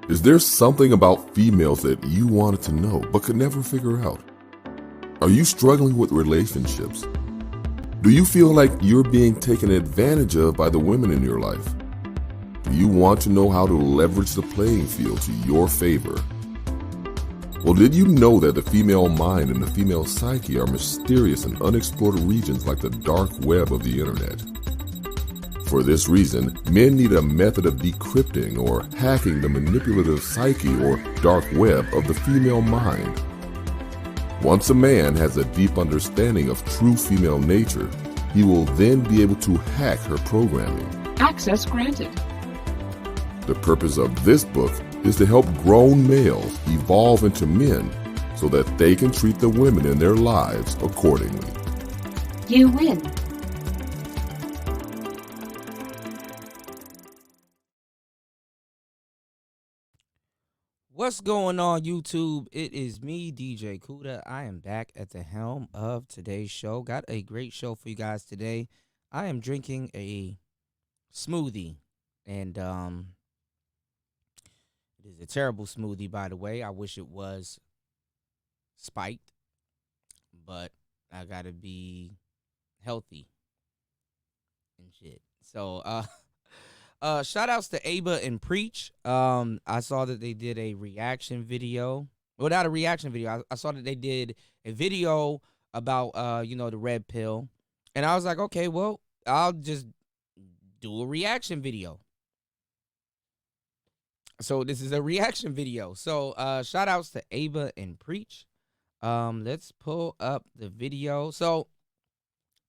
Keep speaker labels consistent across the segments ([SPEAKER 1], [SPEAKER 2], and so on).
[SPEAKER 1] Is there something about females that you wanted to know but could never figure out? Are you struggling with relationships? Do you feel like you're being taken advantage of by the women in your life? Do you want to know how to leverage the playing field to your favor? Well, did you know that the female mind and the female psyche are mysterious and unexplored regions like the dark web of the internet? For this reason, men need a method of decrypting or hacking the manipulative psyche or dark web of the female mind. Once a man has a deep understanding of true female nature, he will then be able to hack her programming.
[SPEAKER 2] Access granted.
[SPEAKER 1] The purpose of this book is to help grown males evolve into men so that they can treat the women in their lives accordingly.
[SPEAKER 2] You win.
[SPEAKER 3] What's going on, YouTube? It is me, DJ Kuda. I am back at the helm of today's show. Got a great show for you guys today. I am drinking a smoothie, and it is a terrible smoothie, by the way. I wish it was spiked, but I gotta be healthy and shit. So, shout outs to Aba and Preach. I saw that they did a reaction video. Well, not a reaction video. I saw that they did a video about, the red pill. And I was like, okay, well, I'll just do a reaction video. So this is a reaction video. So, shout outs to Aba and Preach. Let's pull up the video. So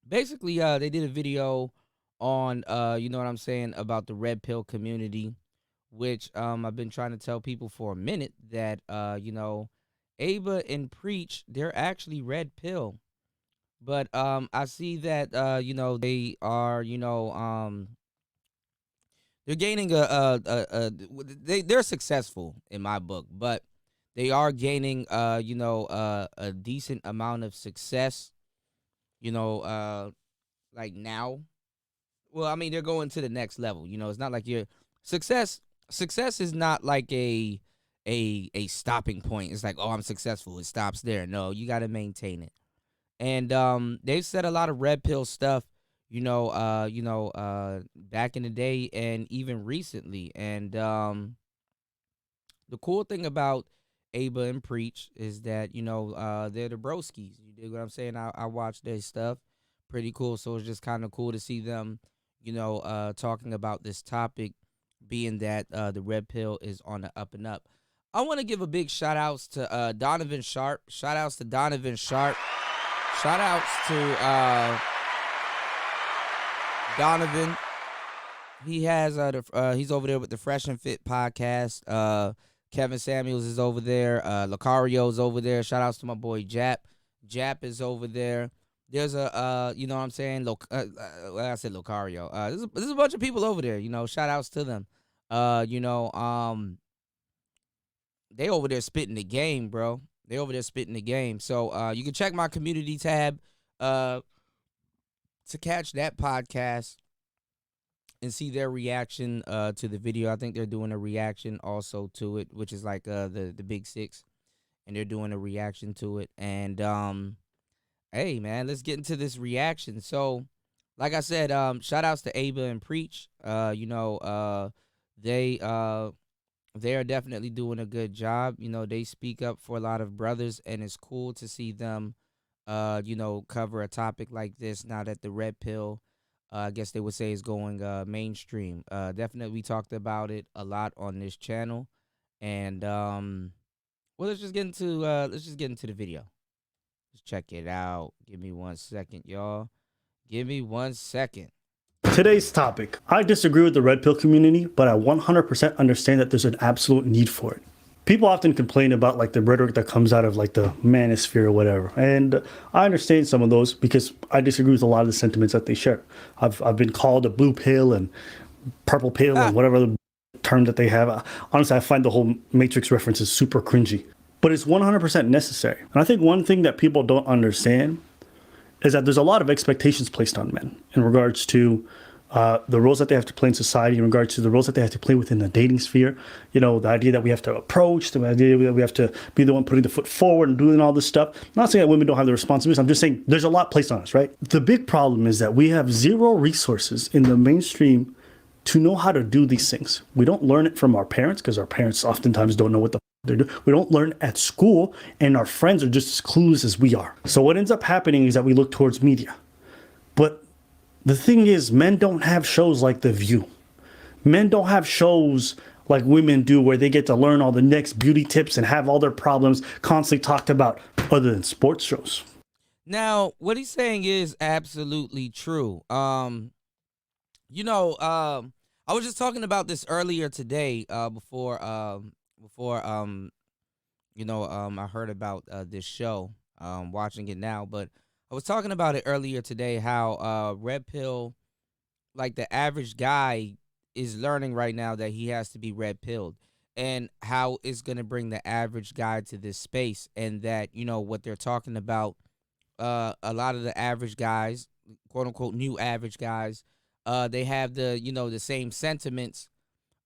[SPEAKER 3] basically, they did a video on about the red pill community, which I've been trying to tell people for a minute that Aba and Preach, they're actually red pill. But I see that they are they're gaining they're successful in my book, but they are gaining a decent amount of success, like now. Well, I mean, they're going to the next level. It's not like your success is not like a stopping point. It's like, oh, I'm successful. It stops there. No, you got to maintain it. And they've said a lot of red pill stuff, back in the day and even recently. And the cool thing about Aba and Preach is that, they're the broskies. You dig what I'm saying? I watch their stuff. Pretty cool. So it's just kind of cool to see them, talking about this topic, being that the red pill is on the up and up. I want to give a big shout outs to Donovan Sharp. Shout outs to Donovan Sharp. Shout outs to Donovan. He has he's over there with the Fresh and Fit podcast. Kevin Samuels is over there. Lucario's over there. Shout outs to my boy Jap. Jap is over there. There's a, I said Lucario. There's a bunch of people over there, shout outs to them. They over there spitting the game, bro. They over there spitting the game. So, you can check my community tab, to catch that podcast and see their reaction, to the video. I think they're doing a reaction also to it, which is like, the Big Six, and they're doing a reaction to it. And, hey, man, let's get into this reaction. So, like I said, shout outs to Aba and Preach. They are definitely doing a good job. They speak up for a lot of brothers, and it's cool to see them, cover a topic like this now that the red pill, I guess they would say, is going mainstream. Definitely, we talked about it a lot on this channel. And, well, let's just get into the video. Let's check it out. Give me 1 second, y'all. Give me 1 second.
[SPEAKER 4] Today's topic. I disagree with the red pill community, but I 100% understand that there's an absolute need for it. People often complain about like the rhetoric that comes out of like the manosphere or whatever. And I understand some of those because I disagree with a lot of the sentiments that they share. I've been called a blue pill and purple pill and whatever the term that they have. Honestly, I find the whole Matrix references super cringy. But it's 100% necessary. And I think one thing that people don't understand is that there's a lot of expectations placed on men in regards to the roles that they have to play in society in regards to the roles that they have to play within the dating sphere. You know, the idea that we have to approach, the idea that we have to be the one putting the foot forward and doing all this stuff. I'm not saying that women don't have the responsibilities. I'm just saying there's a lot placed on us, right? The big problem is that we have zero resources in the mainstream to know how to do these things. We don't learn it from our parents because our parents oftentimes don't know what the they're doing. We don't learn at school, and our friends are just as clueless as we are. So what ends up happening is that we look towards media. But the thing is, men don't have shows like The View. Men don't have shows like women do where they get to learn all the next beauty tips and have all their problems constantly talked about other than sports shows.
[SPEAKER 3] Now, what he's saying is absolutely true. I was just talking about this earlier today, before I heard about this show, watching it now, but I was talking about it earlier today, how red pill, like the average guy is learning right now that he has to be red pilled, and how it's going to bring the average guy to this space, and that, what they're talking about, a lot of the average guys, quote unquote new average guys, they have the same sentiments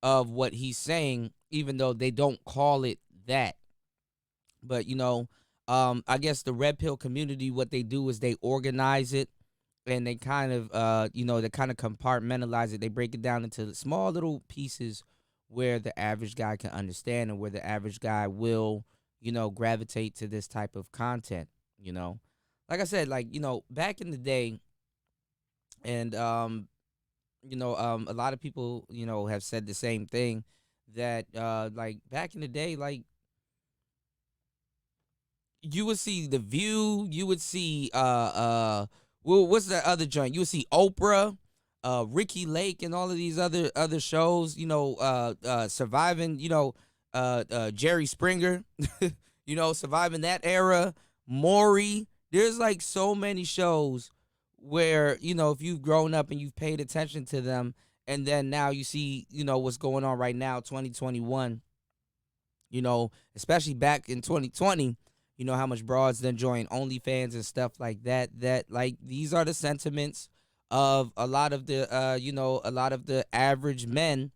[SPEAKER 3] of what he's saying, even though they don't call it that. But I guess the red pill community, what they do is they organize it, and they kind of they kind of compartmentalize it. They break it down into small little pieces where the average guy can understand, and where the average guy will gravitate to this type of content. Like I said, back in the day, and a lot of people have said the same thing, that back in the day, you would see The View, you would see what's that other joint? You would see Oprah, Ricky Lake, and all of these other shows, surviving, Jerry Springer, surviving that era, Maury. There's so many shows where, if you've grown up and you've paid attention to them, and then now you see, what's going on right now, 2021, especially back in 2020, how much broads then join OnlyFans and stuff like that, these are the sentiments of a lot of the, a lot of the average men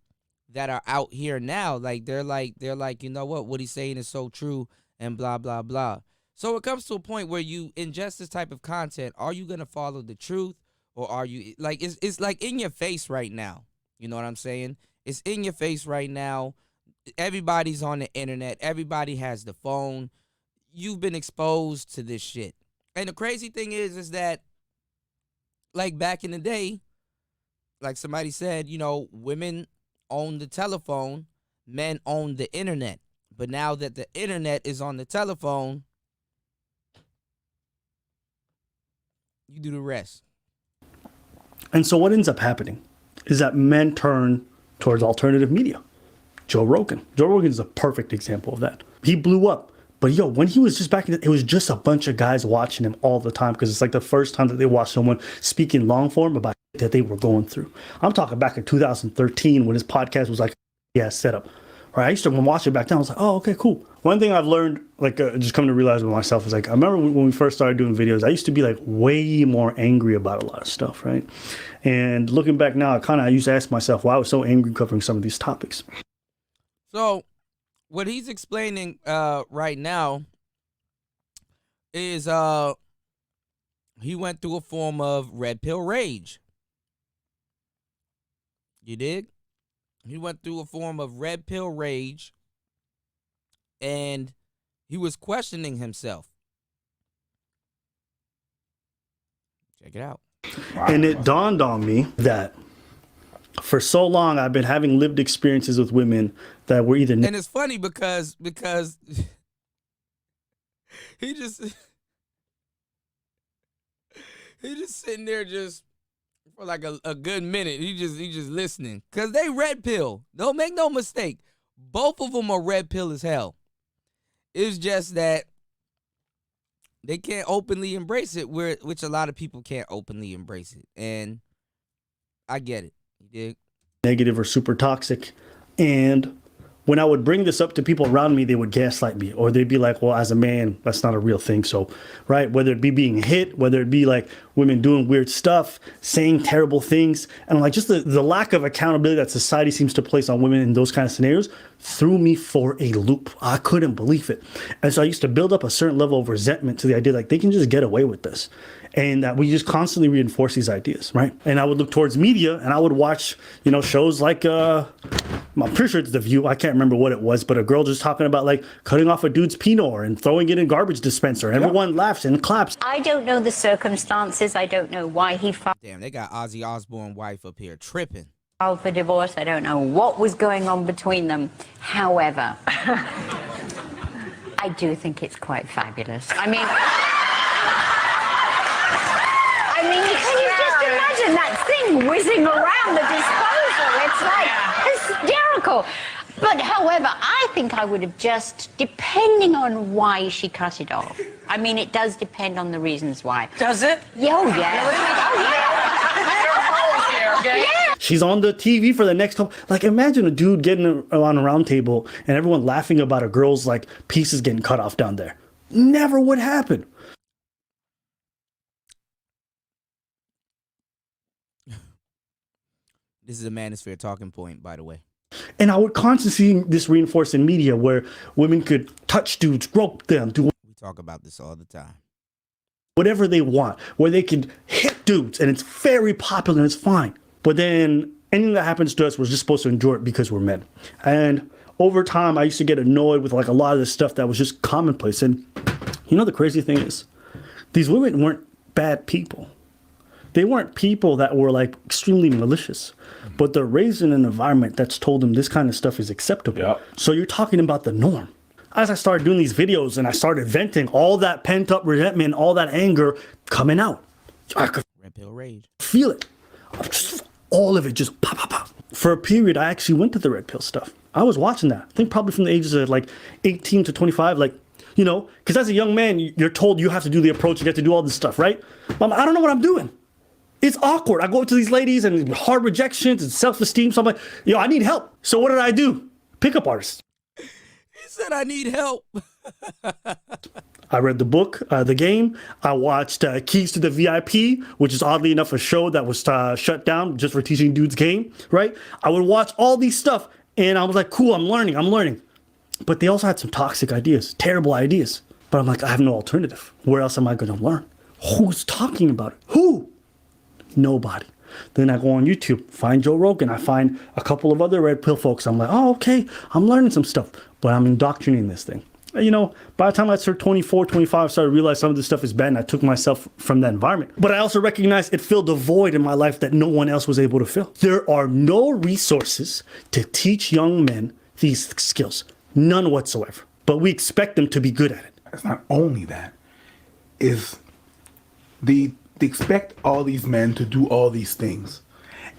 [SPEAKER 3] that are out here now. They're like, what he's saying is so true, and blah, blah, blah. So it comes to a point where you ingest this type of content. Are you going to follow the truth, or are you it's in your face right now. You know what I'm saying? It's in your face right now. Everybody's on the internet. Everybody has the phone. You've been exposed to this shit. And the crazy thing is that, back in the day, like somebody said, women own the telephone, men own the internet. But now that the internet is on the telephone, you do the rest.
[SPEAKER 4] And so what ends up happening is that men turn towards alternative media. Joe Rogan. Joe Rogan is a perfect example of that. He blew up. But when he was just back in it was just a bunch of guys watching him all the time, because it's the first time that they watched someone speak in long form about that they were going through. I'm talking back in 2013 when his podcast was set up. Right, I used to watch it back then. I was like, oh, okay, cool. One thing I've learned, just coming to realize with myself, is I remember when we first started doing videos, I used to be way more angry about a lot of stuff, right? And looking back now, I used to ask myself why I was so angry covering some of these topics.
[SPEAKER 3] So what he's explaining right now is he went through a form of red pill rage. You dig? He went through a form of red pill rage, and he was questioning himself. Check it out.
[SPEAKER 4] And it dawned on me that for so long I've been having lived experiences with women that were either...
[SPEAKER 3] And it's funny because he just sitting there just for a good minute. He just listening, because they red pill. Don't make no mistake. Both of them are red pill as hell. It's just that they can't openly embrace it, which a lot of people can't openly embrace it. And I get it. You dig?
[SPEAKER 4] Negative or super toxic. And when I would bring this up to people around me, they would gaslight me, or they'd be like, well, as a man, that's not a real thing. So, right, whether it be being hit, whether it be like women doing weird stuff, saying terrible things, and like just the lack of accountability that society seems to place on women in those kind of scenarios threw me for a loop. I couldn't believe it. And so I used to build up a certain level of resentment to the idea like they can just get away with this. And that we just constantly reinforce these ideas, right? And I would look towards media and I would watch, shows like, I'm pretty sure it's The View. I can't remember what it was, but a girl just talking about like cutting off a dude's pinot and throwing it in garbage dispenser. Everyone laughs and claps.
[SPEAKER 5] I don't know the circumstances. I don't know why he filed
[SPEAKER 3] Damn, they got Ozzy Osbourne wife up here tripping.
[SPEAKER 5] for divorce. I don't know what was going on between them. However, I do think it's quite fabulous. I mean, can you just imagine that thing whizzing around the disposal? It's like hysterical. But however, I think I would have just, depending on why she cut it off. I mean, it does depend on the reasons why.
[SPEAKER 6] Does it?
[SPEAKER 5] Yeah, oh yeah. Oh yeah. Yeah.
[SPEAKER 4] She's on the TV for the next couple. Like, imagine a dude getting on a round table and everyone laughing about a girl's like pieces getting cut off down there. Never would happen.
[SPEAKER 3] This is a manosphere talking point, by the way.
[SPEAKER 4] And I would constantly see this reinforced in media where women could touch dudes, grope them, do
[SPEAKER 3] We talk about this all the time.
[SPEAKER 4] whatever they want, where they could hit dudes, and it's very popular and it's fine. But then anything that happens to us, we're just supposed to endure it because we're men. And over time, I used to get annoyed with like a lot of this stuff that was just commonplace. And the crazy thing is, these women weren't bad people. They weren't people that were like extremely malicious, but they're raised in an environment that's told them this kind of stuff is acceptable.
[SPEAKER 7] Yep.
[SPEAKER 4] So you're talking about the norm. As I started doing these videos and I started venting, all that pent up resentment, all that anger coming out, I could
[SPEAKER 3] Red pill rage.
[SPEAKER 4] feel it. Just all of it, just pop, pop, pop. For a period, I actually went to the red pill stuff. I was watching that. I think probably from the ages of like 18 to 25, because as a young man, you're told you have to do the approach, you have to do all this stuff, right? Mom, I don't know what I'm doing. It's awkward. I go up to these ladies and hard rejections and self-esteem. So I'm like, I need help. So what did I do? Pickup artist.
[SPEAKER 3] He said, I need help.
[SPEAKER 4] I read the book, The Game. I watched Keys to the VIP, which is oddly enough a show that was shut down just for teaching dudes game, right? I would watch all these stuff and I was like, cool, I'm learning. But they also had some toxic ideas, terrible ideas. But I'm like, I have no alternative. Where else am I going to learn? Who's talking about it? Who? Nobody. Then I go on YouTube, find Joe Rogan. I find a couple of other red pill folks. I'm like, oh, okay, I'm learning some stuff, but I'm indoctrinating this thing. By the time I started 24, 25, I started to realize some of this stuff is bad, and I took myself from that environment. But I also recognized it filled a void in my life that no one else was able to fill. There are no resources to teach young men these skills. None whatsoever. But we expect them to be good at it.
[SPEAKER 7] It's not only that. Is they expect all these men to do all these things.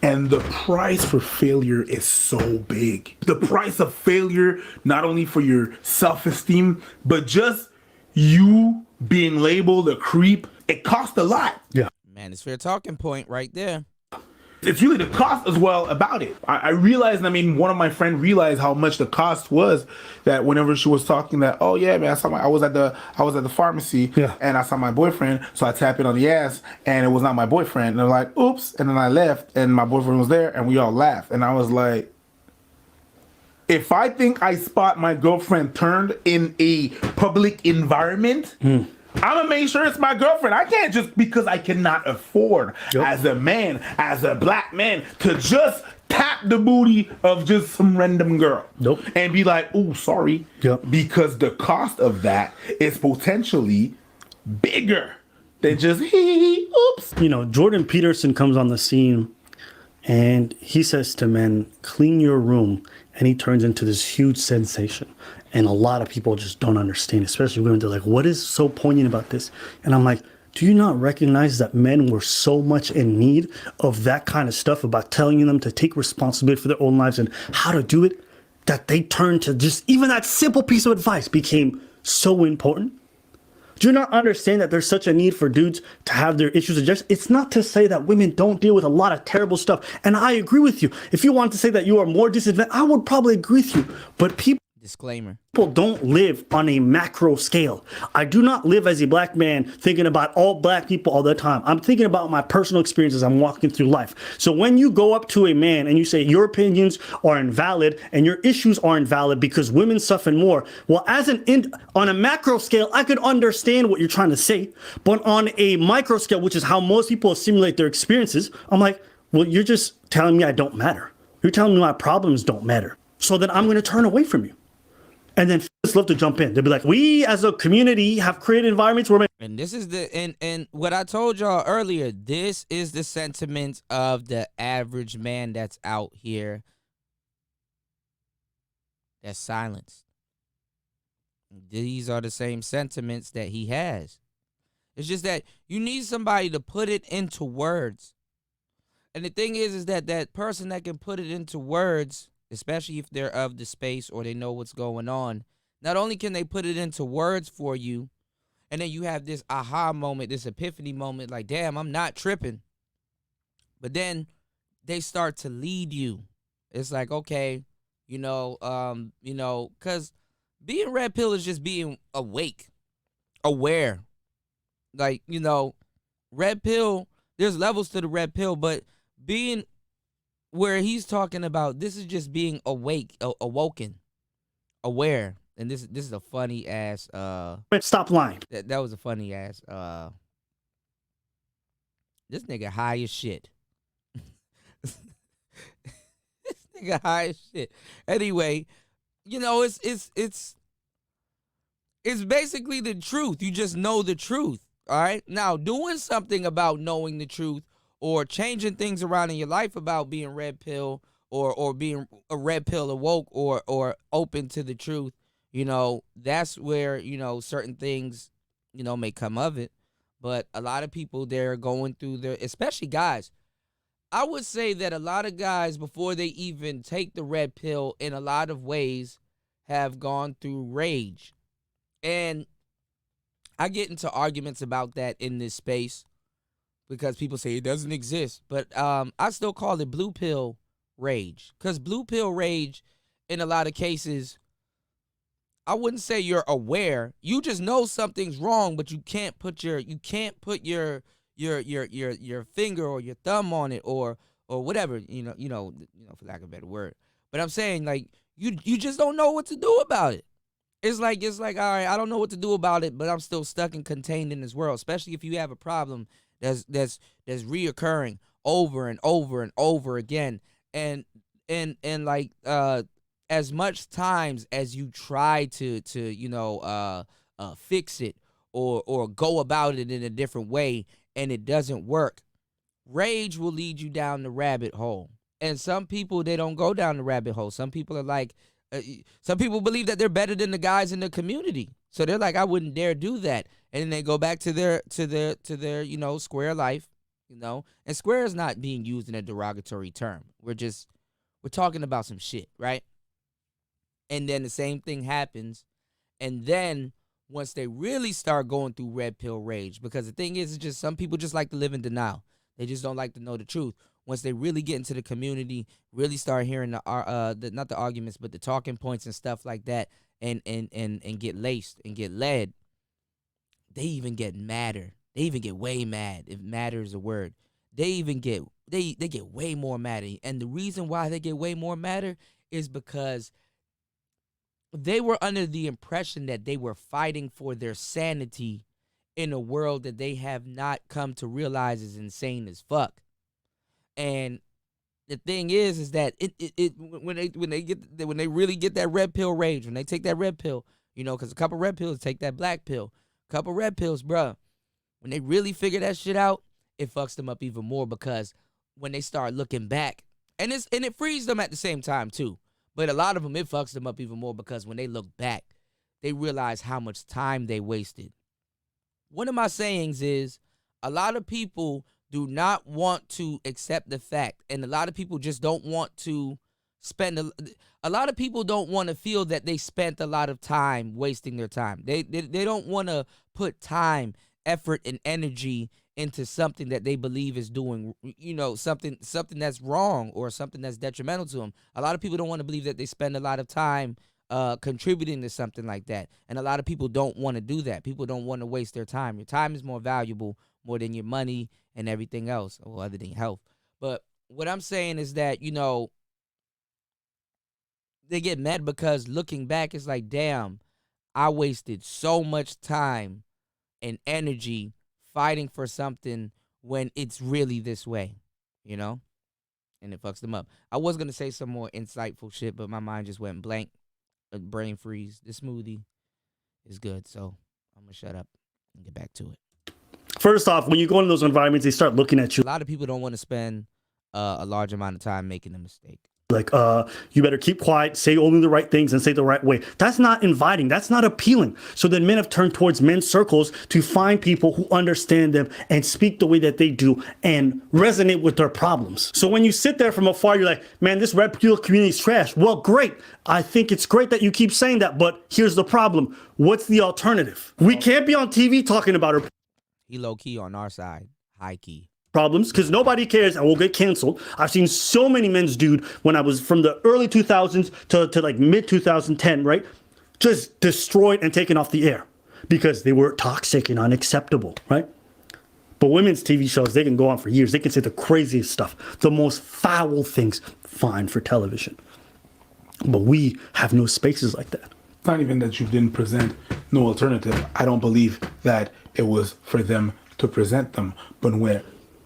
[SPEAKER 7] And the price for failure is so big. The price of failure, not only for your self-esteem, but just you being labeled a creep, it costs a lot.
[SPEAKER 4] Yeah.
[SPEAKER 3] Manosphere talking point right there.
[SPEAKER 7] It's really the cost as well about it. I realized, one of my friends realized how much the cost was, that whenever she was talking that, oh yeah, man, I was at the pharmacy, and I saw my boyfriend, so I tapped it on the ass and it was not my boyfriend. And they're like, oops, and then I left and my boyfriend was there and we all laughed. And I was like, if I think I spot my girlfriend turned in a public environment, I'm gonna make sure it's my girlfriend. I can't just, because I cannot afford as a man, as a black man, to just tap the booty of just some random girl. And be like, oh, sorry. Because the cost of that is potentially bigger than just, oops.
[SPEAKER 4] Jordan Peterson comes on the scene and he says to men, clean your room. And he turns into this huge sensation. And a lot of people just don't understand, especially women. They're like, what is so poignant about this? And I'm like, do you not recognize that men were so much in need of that kind of stuff, about telling them to take responsibility for their own lives and how to do it, that they turned to just even that simple piece of advice became so important? Do you not understand that there's such a need for dudes to have their issues addressed? It's not to say that women don't deal with a lot of terrible stuff. And I agree with you. If you want to say that you are more disadvantaged, I would probably agree with you. But people
[SPEAKER 3] Disclaimer.
[SPEAKER 4] don't live on a macro scale. I do not live as a black man thinking about all black people all the time. I'm thinking about my personal experiences. I'm walking through life. So when you go up to a man and you say your opinions are invalid and your issues are invalid because women suffer more, well, on a macro scale, I could understand what you're trying to say. But on a micro scale, which is how most people assimilate their experiences, I'm like, well, you're just telling me I don't matter. You're telling me my problems don't matter. So then I'm going to turn away from you. And then just love to jump in. They'll be like, we as a community have created environments where...
[SPEAKER 3] And this is and what I told y'all earlier, this is the sentiment of the average man that's out here that's silenced. These are the same sentiments that he has. It's just that you need somebody to put it into words. And the thing is that that person that can put it into words, especially if they're of the space or they know what's going on, not only can they put it into words for you, and then you have this aha moment, this epiphany moment, like, damn, I'm not tripping. But then they start to lead you. It's like, okay, because being red pill is just being awake, aware. Like, red pill, there's levels to the red pill, but being where he's talking about, this is just being awake, awoken, aware. And this is a funny ass
[SPEAKER 4] Stop lying.
[SPEAKER 3] That was a funny ass this nigga high as shit. This nigga high as shit. Anyway, it's basically the truth. You just know the truth. All right. Now, doing something about knowing the truth or changing things around in your life about being red pill or being a red pill awoke or open to the truth, that's where, certain things, may come of it. But a lot of people, they're going through especially guys. I would say that a lot of guys, before they even take the red pill, in a lot of ways, have gone through rage. And I get into arguments about that in this space because people say it doesn't exist. But I still call it blue pill rage. Because blue pill rage, in a lot of cases, I wouldn't say you're aware. You just know something's wrong, but you can't put your finger or your thumb on it or whatever, for lack of a better word. But I'm saying, like, you just don't know what to do about it. It's like, all right, I don't know what to do about it, but I'm still stuck and contained in this world, especially if you have a problem that's reoccurring over and over and over again. And like as much times as you try to fix it or go about it in a different way and it doesn't work, rage will lead you down the rabbit hole. And some people, they don't go down the rabbit hole. Some people are like, some people believe that they're better than the guys in the community. So they're like, I wouldn't dare do that. And then they go back to their square life, And square is not being used in a derogatory term. We're talking about some shit, right? And then the same thing happens. And then once they really start going through red pill rage, because the thing is, it's just some people just like to live in denial. They just don't like to know the truth. Once they really get into the community, really start hearing the not the arguments, but the talking points and stuff like that, and get laced and get led, they even get madder. They even get way mad, if matter is a word. They even get they get way more mad. And the reason why they get way more madder is because they were under the impression that they were fighting for their sanity in a world that they have not come to realize is insane as fuck. And the thing is that when they really get that red pill rage, when they take that red pill, because a couple red pills take that black pill, a couple red pills, bruh, when they really figure that shit out, it fucks them up even more, because when they start looking back, and it frees them at the same time too. But a lot of them, it fucks them up even more, because when they look back, they realize how much time they wasted. One of my sayings is, a lot of people do not want to accept the fact, and a lot of people just don't want to spend a lot of people don't want to feel that they spent a lot of time wasting their time. They don't want to put time, effort, and energy into something that they believe is doing, something that's wrong or something that's detrimental to them. A lot of people don't want to believe that they spend a lot of time contributing to something like that. And a lot of people don't want to do that. People don't want to waste their time. Your time is more valuable, more than your money and everything else, or other than health. But what I'm saying is that, they get mad because looking back, it's like, damn, I wasted so much time and energy fighting for something when it's really this way, and it fucks them up. I was going to say some more insightful shit, but my mind just went blank. A brain freeze. This smoothie is good, so I'm going to shut up and get back to it.
[SPEAKER 4] First off, when you go into those environments, they start looking at you.
[SPEAKER 3] A lot of people don't want to spend a large amount of time making a mistake.
[SPEAKER 4] Like, you better keep quiet, say only the right things, and say the right way. That's not inviting. That's not appealing. So then men have turned towards men's circles to find people who understand them and speak the way that they do and resonate with their problems. So when you sit there from afar, you're like, man, this red pill community is trash. Well, great. I think it's great that you keep saying that, but here's the problem. What's the alternative? We can't be on TV talking about her.
[SPEAKER 3] He low key on our side, high key.
[SPEAKER 4] Problems because nobody cares and we'll get canceled. I've seen so many men's dude when I was from the early 2000s to like mid 2010, right? Just destroyed and taken off the air because they were toxic and unacceptable, right? But women's TV shows, they can go on for years. They can say the craziest stuff, the most foul things, fine for television. But we have no spaces like that.
[SPEAKER 7] It's not even that you didn't present no alternative. I don't believe that it was for them to present them,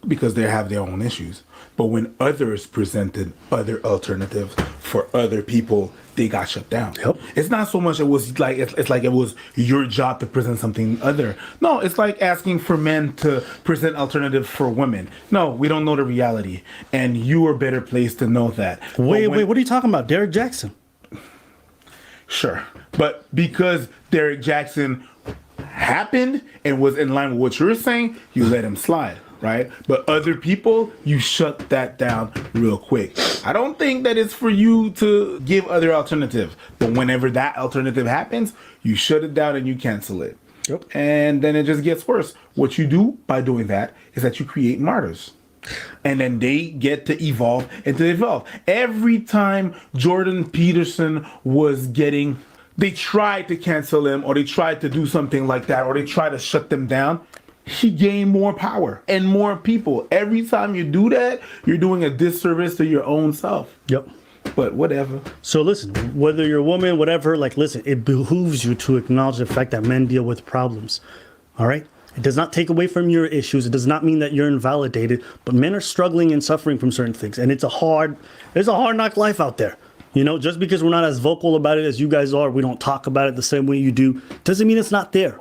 [SPEAKER 7] because they have their own issues. But when others presented other alternatives for other people, they got shut down.
[SPEAKER 4] Yep.
[SPEAKER 7] It's not so much it was like it's like it was your job to present something other. No, it's like asking for men to present alternatives for women. No, we don't know the reality, and you are better placed to know that.
[SPEAKER 4] Wait, what are you talking about? Derek Jackson?
[SPEAKER 7] Sure, but because Derek Jackson happened and was in line with what you're saying, you let him slide. Right? But other people, you shut that down real quick. I don't think that it's for you to give other alternatives. But whenever that alternative happens, you shut it down and you cancel it.
[SPEAKER 4] Yep.
[SPEAKER 7] And then it just gets worse. What you do by doing that is that you create martyrs. And then they get to evolve and to evolve. Every time Jordan Peterson was they tried to cancel him or they tried to do something like that or they tried to shut them down, he gained more power and more people. Every time you do that, you're doing a disservice to your own self.
[SPEAKER 4] Yep.
[SPEAKER 7] But whatever.
[SPEAKER 4] So listen, whether you're a woman, whatever, listen, it behooves you to acknowledge the fact that men deal with problems. All right? It does not take away from your issues. It does not mean that you're invalidated, but men are struggling and suffering from certain things. And it's a hard knock life out there. Just because we're not as vocal about it as you guys are, we don't talk about it the same way you do, doesn't mean it's not there.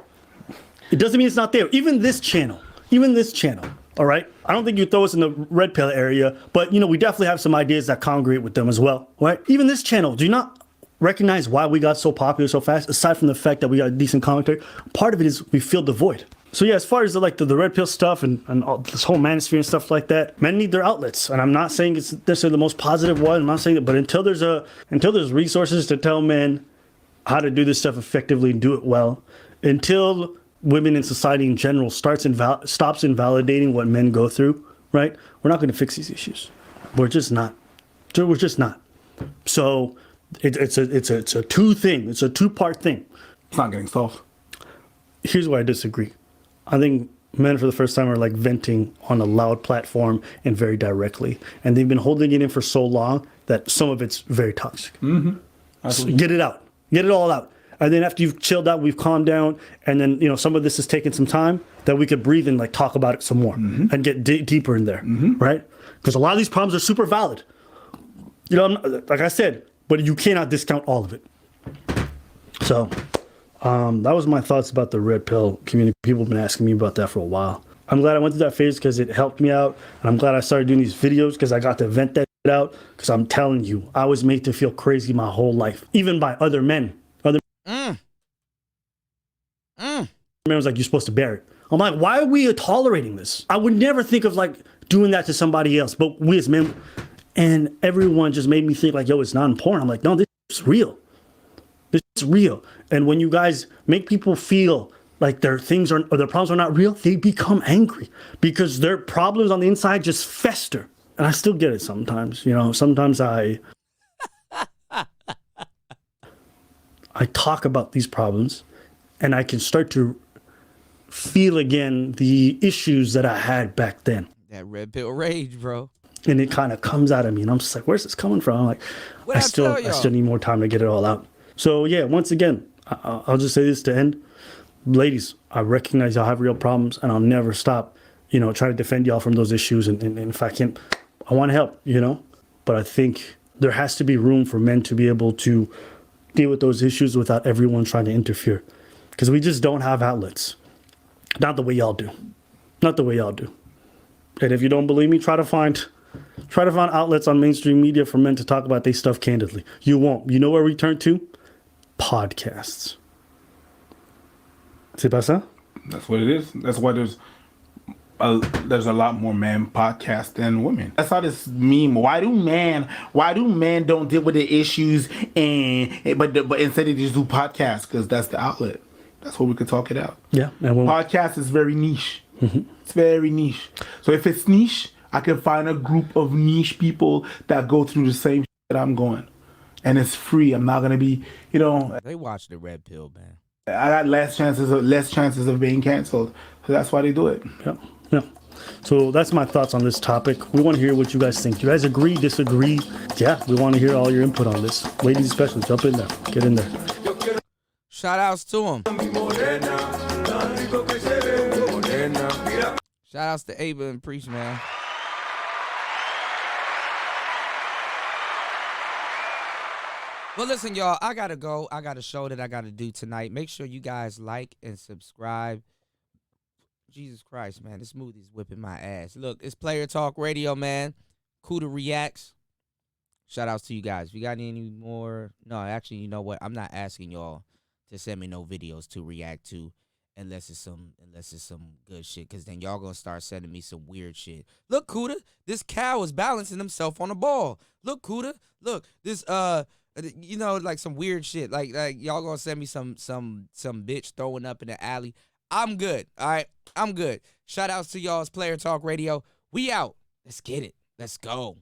[SPEAKER 4] It doesn't mean it's not there. Even this channel, all right? I don't think you throw us in the red pill area, but, we definitely have some ideas that congregate with them as well, right? Even this channel, do you not recognize why we got so popular so fast, aside from the fact that we got decent commentary? Part of it is we filled the void. So, yeah, as far as the red pill stuff and all this whole manosphere and stuff like that, men need their outlets. And I'm not saying it's necessarily the most positive one. I'm not saying that, but until there's resources to tell men how to do this stuff effectively and do it well, until women in society in general stops invalidating what men go through, right? We're not going to fix these issues. We're just not. So it's a two-part thing.
[SPEAKER 7] It's not getting solved.
[SPEAKER 4] Here's where I disagree. I think men for the first time are venting on a loud platform and very directly. And they've been holding it in for so long that some of it's very toxic. Mm-hmm. So get it out. Get it all out. And then after you've chilled out, we've calmed down, and then, some of this has taken some time, that we could breathe and talk about it some more and get deeper in there, right? Because a lot of these problems are super valid. Like I said, but you cannot discount all of it. So that was my thoughts about the red pill community. People have been asking me about that for a while. I'm glad I went through that phase because it helped me out. And I'm glad I started doing these videos because I got to vent that shit out. Because I'm telling you, I was made to feel crazy my whole life, even by other men. Man was like, you're supposed to bear it. I'm like, why are we tolerating this? I would never think of doing that to somebody else. But we as men, And everyone just made me think like, yo, it's not important. I'm like, no, this is real. This is real. And when you guys make people feel like their things are, or their problems are not real, they become angry because their problems on the inside just fester. And I still get it sometimes, you know, sometimes I talk about these problems and I can start to feel again the issues that I had back then.
[SPEAKER 3] That red pill rage, bro.
[SPEAKER 4] And it kind of comes out of me and I'm just like, where's this coming from? I'm like, I still need more time to get it all out. So yeah, once again, I'll just say this to end. Ladies, I recognize y'all have real problems and I'll never stop, you know, try to defend y'all from those issues. And if I can, I want to help, you know, but I think there has to be room for men to be able to deal with those issues without everyone trying to interfere, because we just don't have outlets. Not the way y'all do. Not the way y'all do. And if you don't believe me, try to find outlets on mainstream media for men to talk about their stuff candidly. You won't. You know where we turn to? Podcasts. C'est pas ça?
[SPEAKER 7] That's what it is. That's why there's a lot more men podcasts than women. That's how this meme. Why do men don't deal with the issues but instead they just do podcasts? Because that's the outlet. That's where we could talk it out.
[SPEAKER 4] Yeah. And
[SPEAKER 7] podcast is very niche. It's very niche. So if it's niche, I can find a group of niche people that go through the same shit that I'm going. And it's free. I'm not gonna be, you know.
[SPEAKER 3] They watch the red pill, man.
[SPEAKER 7] I got less chances of being canceled. So that's why they do it.
[SPEAKER 4] Yeah. Yeah. So that's my thoughts on this topic. We want to hear what you guys think. Do you guys agree, disagree? Yeah, we want to hear all your input on this. Ladies especially, jump in there. Get in there.
[SPEAKER 3] Shout outs to him. Shout outs to Ava and Priest, man. Well, listen, y'all, I got to go. I got a show that I got to do tonight. Make sure you guys like and subscribe. Jesus Christ, man, this smoothie's whipping my ass. Look, it's Player Talk Radio, man. Kuda Reacts. Shout outs to you guys. If you got any more, no, actually, you know what? I'm not asking y'all to send me no videos to react to unless it's some good shit, because then y'all gonna start sending me some weird shit. Look, Kuda, this cow is balancing himself on the ball. Look, Kuda, look, this you know, like some weird shit. Like y'all gonna send me some bitch throwing up in the alley. I'm good. All right. I'm good. Shout outs to y'all's Player Talk Radio. We out. Let's get it. Let's go.